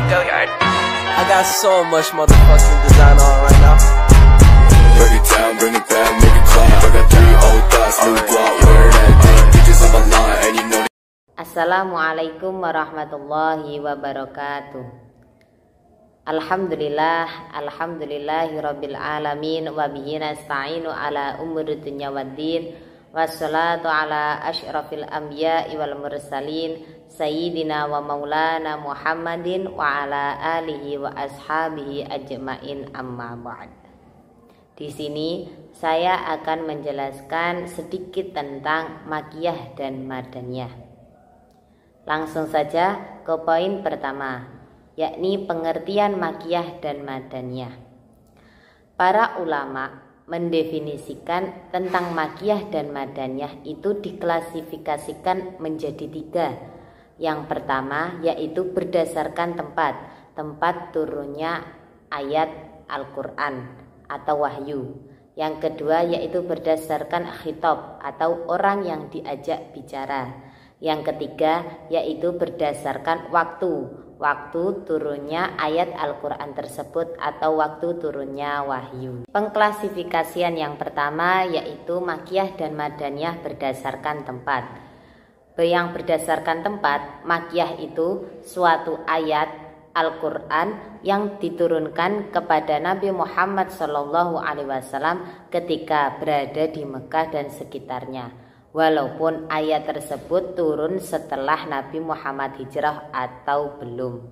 I got so much motherfucking design on right now. Break it down, bring it back, make it clap. I got 3 old thoughts, new block, where that thing. Bitches on my line, and you know. Assalamualaikum warahmatullahi wabarakatuh. Alhamdulillahirabbil alamin wa bihi nasta'inu ala umuri dunya waddin. Wassalatu ala asyrafil anbiya'i wal mursalin sayyidina wa maulana Muhammadin wa ala alihi wa ashabihi ajmain, amma ba'd. Di sini saya akan menjelaskan sedikit tentang makiyah dan madaniyah. Langsung saja ke poin pertama, yakni pengertian makiyah dan madaniyah. Para ulama mendefinisikan tentang makiyah dan madaniyah itu diklasifikasikan menjadi 3. Yang pertama yaitu berdasarkan tempat turunnya ayat Al-Quran atau wahyu. Yang kedua yaitu berdasarkan khitab atau orang yang diajak bicara. Yang ketiga yaitu berdasarkan waktu turunnya ayat Al-Quran tersebut atau waktu turunnya wahyu. Pengklasifikasian yang pertama yaitu makiyah dan madaniyah berdasarkan tempat. Yang berdasarkan tempat, makiyah itu suatu ayat Al-Quran yang diturunkan kepada Nabi Muhammad SAW ketika berada di Mekah dan sekitarnya, walaupun ayat tersebut turun setelah Nabi Muhammad hijrah atau belum.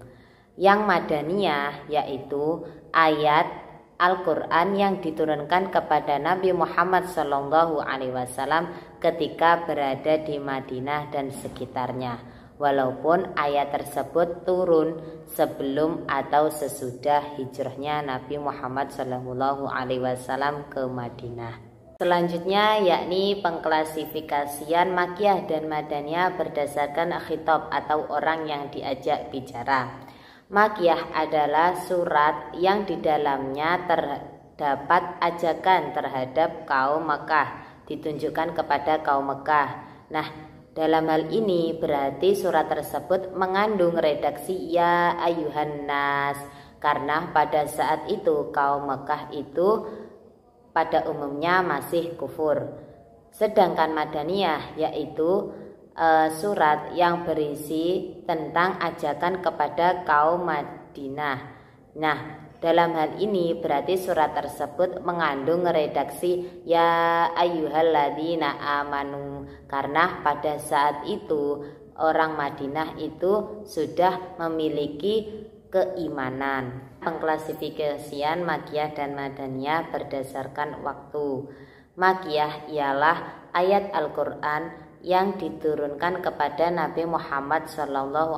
Yang madaniyah yaitu ayat Al-Quran yang diturunkan kepada Nabi Muhammad SAW ketika berada di Madinah dan sekitarnya, walaupun ayat tersebut turun sebelum atau sesudah hijrahnya Nabi Muhammad SAW ke Madinah. Selanjutnya yakni pengklasifikasian makiyah dan madaniyah berdasarkan khitab atau orang yang diajak bicara. Makiyah adalah surat yang di dalamnya terdapat ajakan terhadap kaum Mekah, ditunjukkan kepada kaum Mekah. Nah, dalam hal ini berarti surat tersebut mengandung redaksi ya ayyuhan nas, karena pada saat itu kaum Mekah itu pada umumnya masih kufur. Sedangkan madaniyah yaitu surat yang berisi tentang ajakan kepada kaum Madinah. Nah, dalam hal ini berarti surat tersebut mengandung redaksi ya ayyuhalladzina amanu, karena pada saat itu orang Madinah itu sudah memiliki keimanan. Pengklasifikasian makiyah dan madaniyah berdasarkan waktu. Makiyah ialah ayat Al-Quran yang diturunkan kepada Nabi Muhammad SAW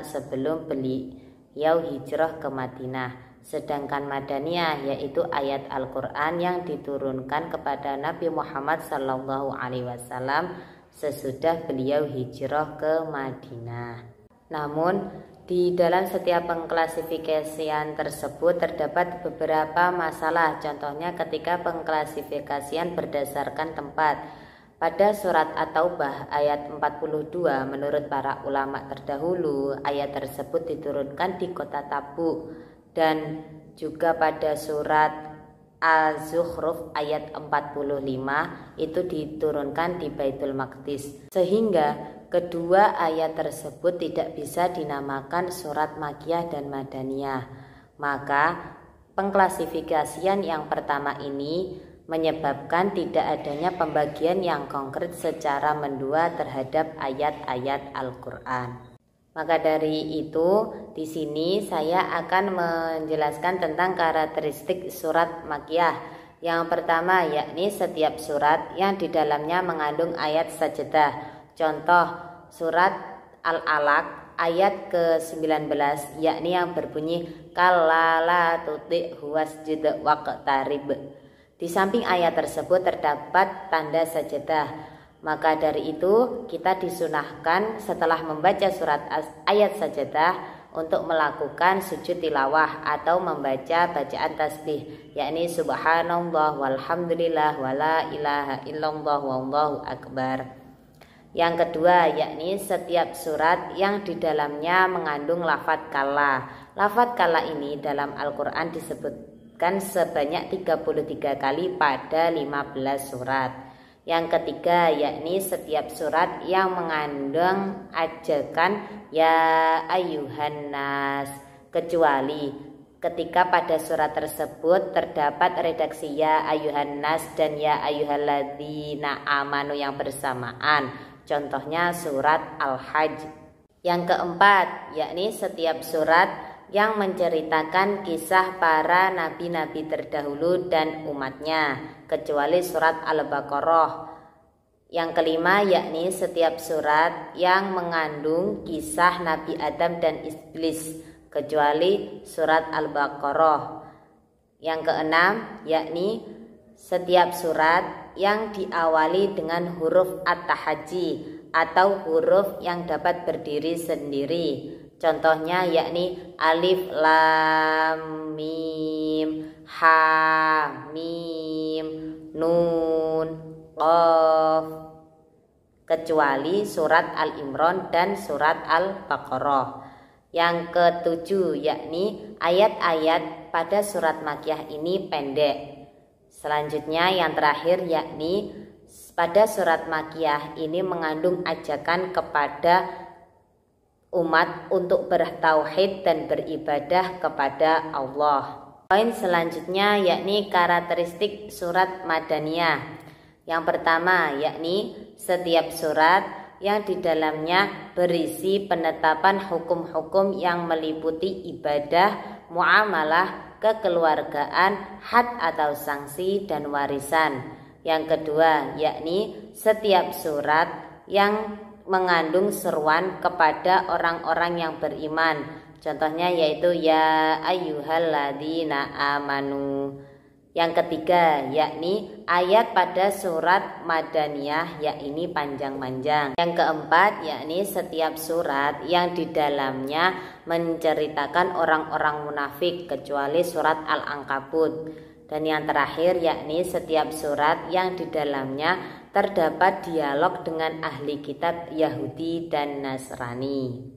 sebelum beliau hijrah ke Madinah. Sedangkan madaniyah yaitu ayat Al-Quran yang diturunkan kepada Nabi Muhammad SAW sesudah beliau hijrah ke Madinah. Namun di dalam setiap pengklasifikasian tersebut terdapat beberapa masalah. Contohnya ketika pengklasifikasian berdasarkan tempat. Pada surat At-Taubah ayat 42 menurut para ulama terdahulu ayat tersebut diturunkan di kota Tabuk, dan juga pada surat Az-Zukhruf ayat 45 itu diturunkan di Baitul Maqdis, sehingga kedua ayat tersebut tidak bisa dinamakan surat makiyah dan madaniyah. Maka pengklasifikasian yang pertama ini menyebabkan tidak adanya pembagian yang konkret secara mendua terhadap ayat-ayat Al-Quran. Maka dari itu di sini saya akan menjelaskan tentang karakteristik surat makiyah. Yang pertama yakni setiap surat yang di dalamnya mengandung ayat sajdah. Contoh surat Al-Alaq ayat ke-19 yakni yang berbunyi kalla la tuti'hu wasjud waqtarib. Di samping ayat tersebut terdapat tanda sajdah. Maka dari itu kita disunahkan setelah membaca surat ayat sajdah untuk melakukan sujud tilawah atau membaca bacaan tasbih, yakni subhanallah walhamdulillah wala ilaha illallah wallahu akbar. Yang kedua yakni setiap surat yang di dalamnya mengandung lafadz kalla. Lafadz kalla ini dalam Al-Quran disebutkan sebanyak 33 kali pada 15 surat. Yang ketiga yakni setiap surat yang mengandung ajakan ya ayyuhan nas, kecuali ketika pada surat tersebut terdapat redaksi ya ayyuhan nas dan ya ayyuhalladzina amanu yang bersamaan. Contohnya surat Al-Hajj. Yang keempat yakni setiap surat yang menceritakan kisah para nabi-nabi terdahulu dan umatnya, kecuali surat Al-Baqarah. Yang kelima yakni setiap surat yang mengandung kisah Nabi Adam dan Iblis, kecuali surat Al-Baqarah. Yang keenam yakni setiap surat yang diawali dengan huruf at-tahajji atau huruf yang dapat berdiri sendiri. Contohnya yakni alif lam mim ha mim nun qaf, kecuali surat Al-Imran dan surat Al-Baqarah. Yang ketujuh yakni ayat-ayat pada surat Makkiyah ini pendek. Selanjutnya yang terakhir yakni pada surat Makkiyah ini mengandung ajakan kepada umat untuk bertauhid dan beribadah kepada Allah. Poin selanjutnya yakni karakteristik surat Madaniyah. Yang pertama yakni setiap surat yang di dalamnya berisi penetapan hukum-hukum yang meliputi ibadah, muamalah, kekeluargaan, had atau sanksi, dan warisan. Yang kedua yakni setiap surat yang mengandung seruan kepada orang-orang yang beriman. Contohnya yaitu ya ayyuhalladzina amanu. Yang ketiga yakni ayat pada surat Madaniyah yakni panjang-panjang. Yang keempat yakni setiap surat yang di dalamnya menceritakan orang-orang munafik, kecuali surat Al-Ankabut. Dan yang terakhir yakni setiap surat yang di dalamnya terdapat dialog dengan ahli kitab Yahudi dan Nasrani.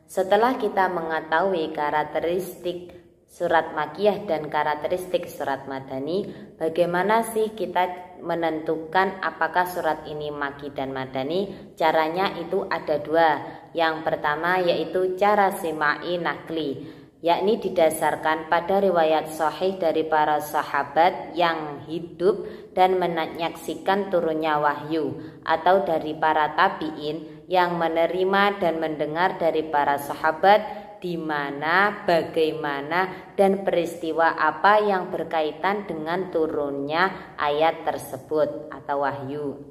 Setelah kita mengetahui karakteristik surat Makkiyah dan karakteristik surat Madani, bagaimana sih kita menentukan apakah surat ini Makki dan Madani? Caranya itu ada dua. Yang pertama yaitu cara simai nakli, yakni didasarkan pada riwayat sahih dari para sahabat yang hidup dan menyaksikan turunnya wahyu, atau dari para tabi'in yang menerima dan mendengar dari para sahabat di mana, bagaimana, dan peristiwa apa yang berkaitan dengan turunnya ayat tersebut atau wahyu.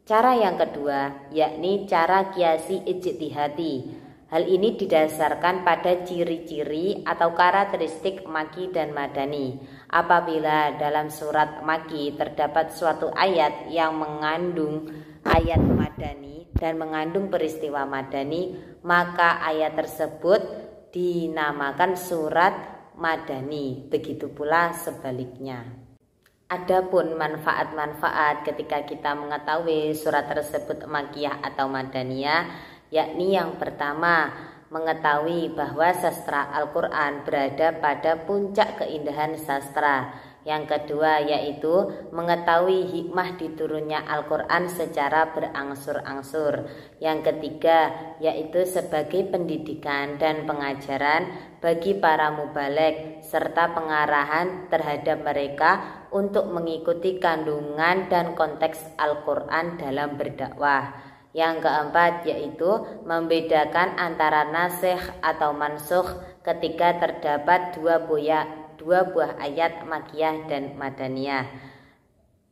Cara yang kedua yakni cara kiasi ijtihadi. Hal ini didasarkan pada ciri-ciri atau karakteristik Makki dan Madani. Apabila dalam surat Makki terdapat suatu ayat yang mengandung ayat Madani dan mengandung peristiwa Madani, maka ayat tersebut dinamakan surat Madani. Begitu pula sebaliknya. Adapun manfaat-manfaat ketika kita mengetahui surat tersebut Makkiyah atau Madaniyah, yakni yang pertama, mengetahui bahwa sastra Al-Quran berada pada puncak keindahan sastra. Yang kedua yaitu mengetahui hikmah diturunnya Al-Quran secara berangsur-angsur. Yang ketiga yaitu sebagai pendidikan dan pengajaran bagi para mubaligh serta pengarahan terhadap mereka untuk mengikuti kandungan dan konteks Al-Quran dalam berdakwah. Yang keempat yaitu membedakan antara nasikh atau mansukh ketika terdapat dua buah ayat Makkiyah dan Madaniyah.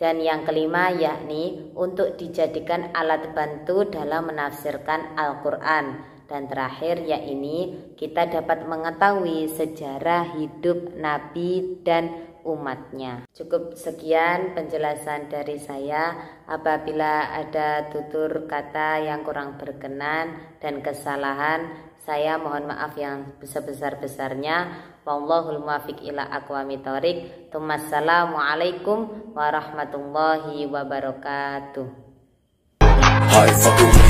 Dan yang kelima yakni untuk dijadikan alat bantu dalam menafsirkan Al-Quran. Dan terakhir yakni kita dapat mengetahui sejarah hidup Nabi dan umatnya. Cukup sekian penjelasan dari saya. Apabila ada tutur kata yang kurang berkenan dan kesalahan, saya mohon maaf yang sebesar-besarnya. Wallahul muwaffiq ila aqwamit thoriq. Assalamualaikum warahmatullahi wabarakatuh. I ain't fucking